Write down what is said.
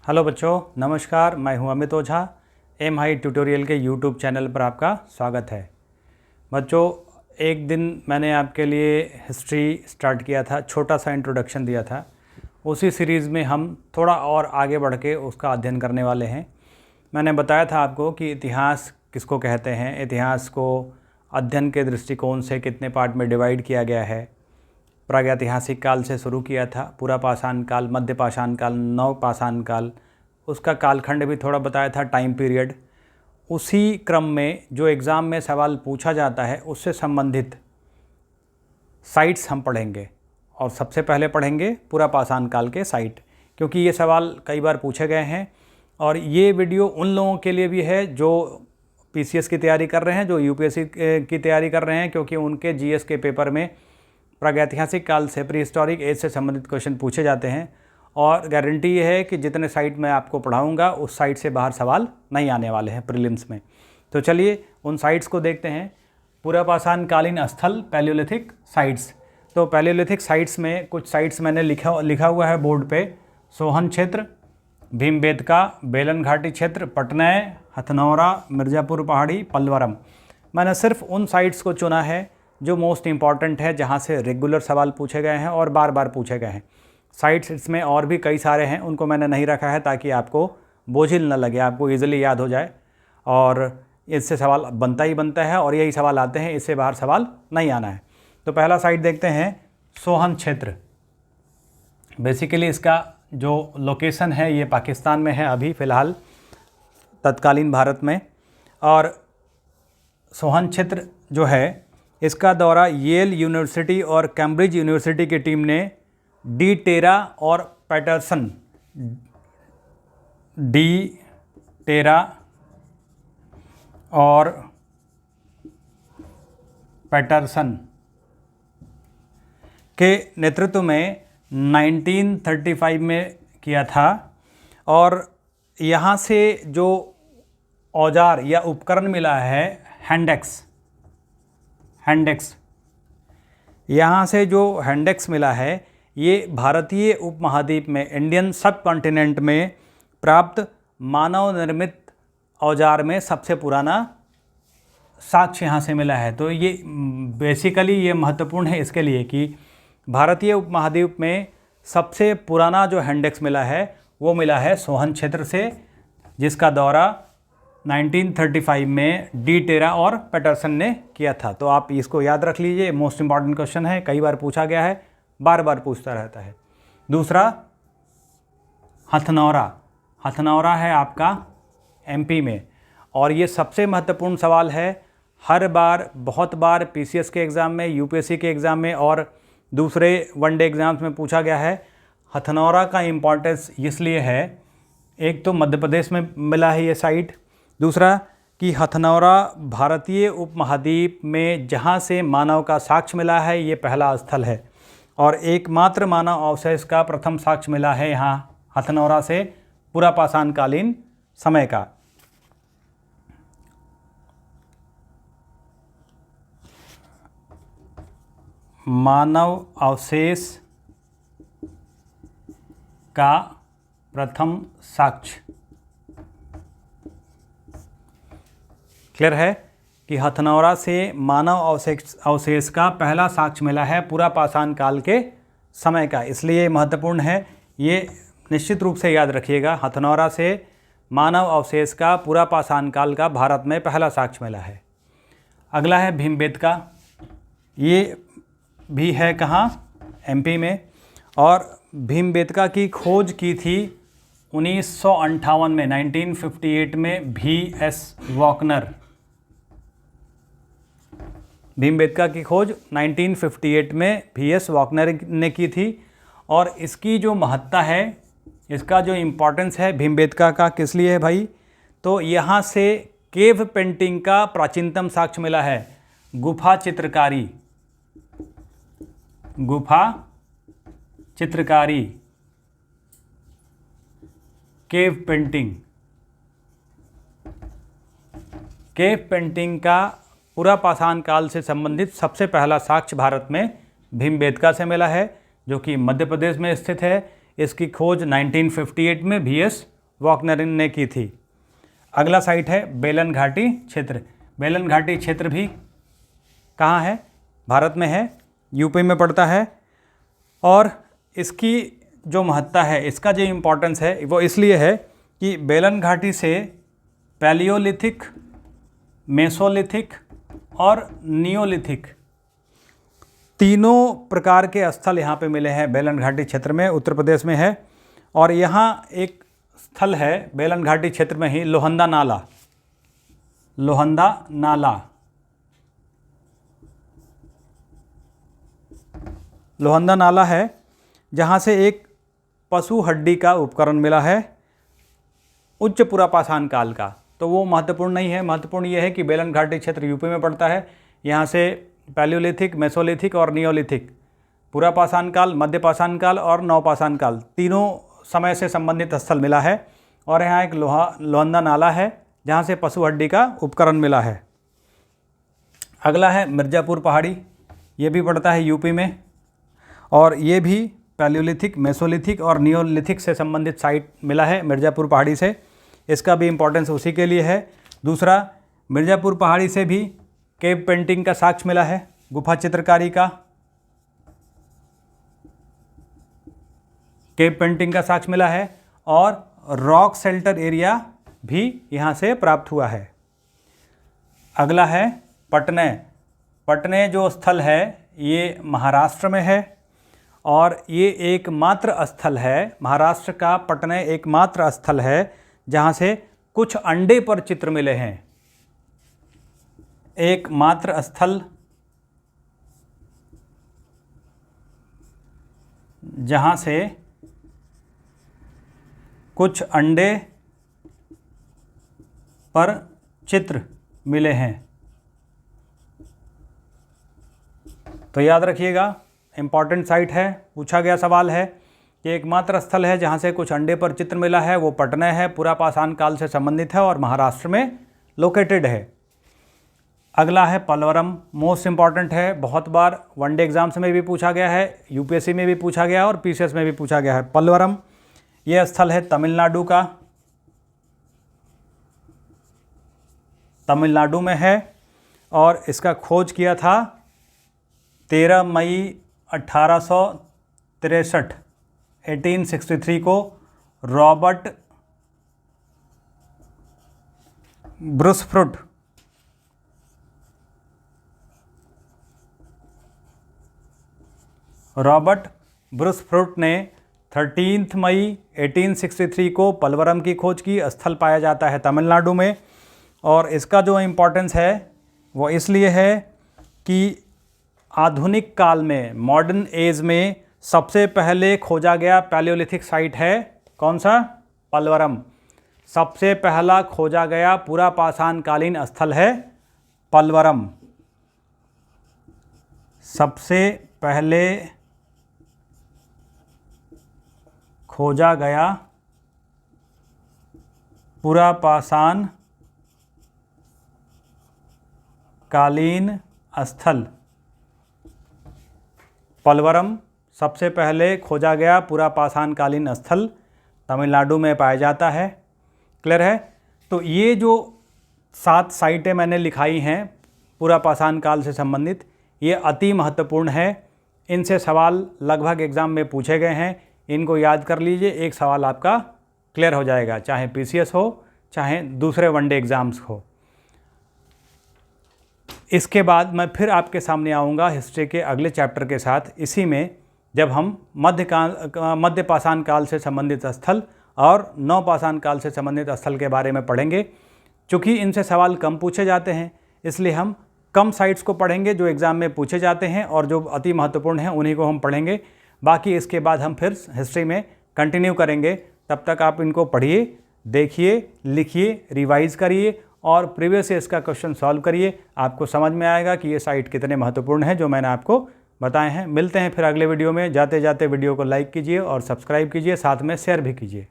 Hello बच्चों, नमस्कार। मैं हूं अमित ओझा। एम हाई ट्यूटोरियल के यूट्यूब चैनल पर आपका स्वागत है। बच्चों, एक दिन मैंने आपके लिए हिस्ट्री स्टार्ट किया था, छोटा सा इंट्रोडक्शन दिया था। उसी सीरीज़ में हम थोड़ा और आगे बढ़ के उसका अध्ययन करने वाले हैं। मैंने बताया था आपको कि इतिहास किसको कहते हैं, इतिहास को अध्ययन के दृष्टिकोण से कितने पार्ट में डिवाइड किया गया है। प्रागैतिहासिक काल से शुरू किया था, पूरा पाषाण काल, मध्य पाषाण काल, नव पाषाण काल, उसका कालखंड भी थोड़ा बताया था, टाइम पीरियड। उसी क्रम में जो एग्ज़ाम में सवाल पूछा जाता है उससे संबंधित साइट्स हम पढ़ेंगे, और सबसे पहले पढ़ेंगे पूरा पाषाण काल के साइट, क्योंकि ये सवाल कई बार पूछे गए हैं। और ये वीडियो उन लोगों के लिए भी है जो पीसीएस की तैयारी कर रहे हैं, जो यूपीएससी की तैयारी कर रहे हैं, क्योंकि उनके जीएस के पेपर में प्रागैतिहासिक काल से, प्री हिस्टोरिक एज से संबंधित क्वेश्चन पूछे जाते हैं। और गारंटी ये है कि जितने साइट मैं आपको पढ़ाऊंगा उस साइट से बाहर सवाल नहीं आने वाले हैं प्रीलिम्स में। तो चलिए उन साइट्स को देखते हैं। पूरा पाषाण कालीन स्थल, पैलियोलिथिक साइट्स। तो पैलियोलिथिक साइट्स में कुछ साइट्स मैंने लिखा हुआ है बोर्ड पे। सोहन क्षेत्र, भीमबेटका, बेलन घाटी क्षेत्र, पटनय, हथनौरा, मिर्ज़ापुर पहाड़ी, पल्वरम। मैंने सिर्फ उन साइट्स को चुना है जो मोस्ट इम्पॉर्टेंट है, जहाँ से रेगुलर सवाल पूछे गए हैं और बार बार पूछे गए हैं। साइट्स इसमें और भी कई सारे हैं, उनको मैंने नहीं रखा है ताकि आपको बोझिल न लगे, आपको ईजिली याद हो जाए। और इससे सवाल बनता ही बनता है, और यही सवाल आते हैं, इससे बाहर सवाल नहीं आना है। तो पहला साइट देखते हैं, सोहन क्षेत्र। बेसिकली इसका जो लोकेशन है ये पाकिस्तान में है अभी फ़िलहाल, तत्कालीन भारत में। और सोहन क्षेत्र जो है, इसका दौरा येल यूनिवर्सिटी और कैम्ब्रिज यूनिवर्सिटी की टीम ने डी टेरा और पैटरसन, डी टेरा और पैटरसन के नेतृत्व में 1935 में किया था। और यहाँ से जो औजार या उपकरण मिला है, हैंडेक्स, यहाँ से जो हैंडेक्स मिला है, ये भारतीय उपमहाद्वीप में, इंडियन सब कॉन्टिनेंट में प्राप्त मानव निर्मित औजार में सबसे पुराना साक्ष्य यहाँ से मिला है। तो ये बेसिकली ये महत्वपूर्ण है इसके लिए कि भारतीय उपमहाद्वीप में सबसे पुराना जो हैंडेक्स मिला है वो मिला है सोहन क्षेत्र से, जिसका दौरा 1935 में डी टेरा और पैटरसन ने किया था। तो आप इसको याद रख लीजिए, मोस्ट इम्पॉर्टेंट क्वेश्चन है, कई बार पूछा गया है, बार बार पूछता रहता है। दूसरा, हथनौरा है आपका एमपी में, और ये सबसे महत्वपूर्ण सवाल है। हर बार, बहुत बार पीसीएस के एग्ज़ाम में, यूपीएससी के एग्ज़ाम में और दूसरे वनडे एग्ज़ाम्स में पूछा गया है। हथनौरा का इम्पॉर्टेंस इसलिए है, एक तो मध्य प्रदेश में मिला है ये साइट, दूसरा कि हथनौरा भारतीय उपमहाद्वीप में जहाँ से मानव का साक्ष्य मिला है ये पहला स्थल है, और एकमात्र मानव अवशेष का प्रथम साक्ष्य मिला है यहाँ हथनौरा से, पूरा पाषाण कालीन समय का। मानव अवशेष का प्रथम साक्ष्य। क्लियर है कि हथनौरा से मानव अवशेष का पहला साक्ष्य मिला है पूरा पाषाण काल के समय का, इसलिए महत्वपूर्ण है। ये निश्चित रूप से याद रखिएगा, हथनौरा से मानव अवशेष का पूरा पाषाण काल का भारत में पहला साक्ष्य मिला है। अगला है भीमबेटका। ये भी है कहाँ? एमपी में। और भीमबेटका की खोज की थी 1958 में, 1958 में VS वॉकनर। भीमबेटका की खोज 1958 में VS वॉकनर ने की थी। और इसकी जो महत्ता है, इसका जो इम्पोर्टेंस है भीमबेटका का, किस लिए है भाई? तो यहाँ से केव पेंटिंग का प्राचीनतम साक्ष्य मिला है। गुफा चित्रकारी, केव पेंटिंग का पूरा पाषाण काल से संबंधित सबसे पहला साक्ष्य भारत में भीमबेटका से मिला है, जो कि मध्य प्रदेश में स्थित है। इसकी खोज 1958 में VS वॉकनर ने की थी। अगला साइट है बेलन घाटी क्षेत्र। बेलन घाटी क्षेत्र भी कहाँ है? भारत में है, यूपी में पड़ता है। और इसकी जो महत्ता है, इसका जो इम्पोर्टेंस है वो इसलिए है कि बेलन घाटी से पैलियोलिथिक, मेसोलिथिक और नियोलिथिक तीनों प्रकार के स्थल यहाँ पे मिले हैं बेलन घाटी क्षेत्र में, उत्तर प्रदेश में है। और यहाँ एक स्थल है बेलन घाटी क्षेत्र में ही, लोहंदा नाला। लोहंदा नाला, लोहंदा नाला है जहाँ से एक पशु हड्डी का उपकरण मिला है उच्च पुरापाषाण काल का। तो वो महत्वपूर्ण नहीं है, महत्वपूर्ण ये है कि बेलन घाटी क्षेत्र यूपी में पड़ता है। यहाँ से पैलियोलिथिक, मेसोलिथिक और नियोलिथिक, पुरापाषाण काल, मध्यपाषाण काल और नवपाषाण काल तीनों समय से संबंधित स्थल मिला है। और यहाँ एक लोहंदा नाला है जहाँ से पशु हड्डी का उपकरण मिला है। अगला है मिर्ज़ापुर पहाड़ी, ये भी पड़ता है यूपी में और ये भी पैलियोलिथिक, मेसोलिथिक और नियोलिथिक से संबंधित साइट मिला है मिर्ज़ापुर पहाड़ी से। इसका भी इम्पोर्टेंस उसी के लिए है। दूसरा, मिर्ज़ापुर पहाड़ी से भी केव पेंटिंग का साक्ष्य मिला है, गुफा चित्रकारी का, केव पेंटिंग का साक्ष्य मिला है और रॉक शेल्टर एरिया भी यहाँ से प्राप्त हुआ है। अगला है पटने। पटने जो स्थल है ये महाराष्ट्र में है और ये एकमात्र स्थल है, महाराष्ट्र का पटने एकमात्र स्थल है जहाँ से कुछ अंडे पर चित्र मिले हैं। एकमात्र स्थल जहाँ से कुछ अंडे पर चित्र मिले हैं। तो याद रखिएगा, इम्पॉर्टेंट साइट है, पूछा गया सवाल है कि एकमात्र स्थल है जहाँ से कुछ अंडे पर चित्र मिला है, वो पटना है, पुरापाषाण काल से संबंधित है और महाराष्ट्र में लोकेटेड है। अगला है पलवरम, मोस्ट इम्पॉर्टेंट है, बहुत बार वनडे एग्जाम्स में भी पूछा गया है, यूपीएससी में भी पूछा गया और पीसीएस में भी पूछा गया है। पलवरम ये स्थल है तमिलनाडु का, तमिलनाडु में है और इसका खोज किया था 13 मई 1863 1863 को रॉबर्ट ब्रूसफ्रूट ने 13 मई 1863 को पलवरम की खोज की। स्थल पाया जाता है तमिलनाडु में और इसका जो इम्पोर्टेंस है वो इसलिए है कि आधुनिक काल में, मॉडर्न एज में सबसे पहले खोजा गया पैलियोलिथिक साइट है कौन सा? पलवरम। सबसे पहला खोजा गया पुरापाषाण कालीन स्थल है पलवरम। सबसे पहले खोजा गया पुरापाषाण कालीन स्थल पलवरम। सबसे पहले खोजा गया पुरापाषाण कालीन स्थल तमिलनाडु में पाया जाता है। क्लियर है? तो ये जो 7 साइटें मैंने लिखाई हैं पुरापाषाण काल से संबंधित, ये अति महत्वपूर्ण है। इनसे सवाल लगभग एग्ज़ाम में पूछे गए हैं, इनको याद कर लीजिए, एक सवाल आपका क्लियर हो जाएगा, चाहे पीसीएस हो चाहे दूसरे वनडे एग्ज़ाम्स हो। इसके बाद मैं फिर आपके सामने आऊँगा हिस्ट्री के अगले चैप्टर के साथ, इसी में जब हम मध्यपाषाण काल से संबंधित स्थल और नवपाषाण काल से संबंधित स्थल के बारे में पढ़ेंगे। चूँकि इनसे सवाल कम पूछे जाते हैं इसलिए हम कम साइट्स को पढ़ेंगे जो एग्ज़ाम में पूछे जाते हैं और जो अति महत्वपूर्ण हैं उन्हीं को हम पढ़ेंगे। बाकी इसके बाद हम फिर हिस्ट्री में कंटिन्यू करेंगे। तब तक आप इनको पढ़िए, देखिए, लिखिए, रिवाइज़ करिए और प्रीवियस ईयर्स का क्वेश्चन सॉल्व करिए। आपको समझ में आएगा कि ये साइट कितने महत्वपूर्ण हैं जो मैंने आपको बताए हैं। मिलते हैं फिर अगले वीडियो में। जाते जाते वीडियो को लाइक कीजिए और सब्सक्राइब कीजिए, साथ में शेयर भी कीजिए।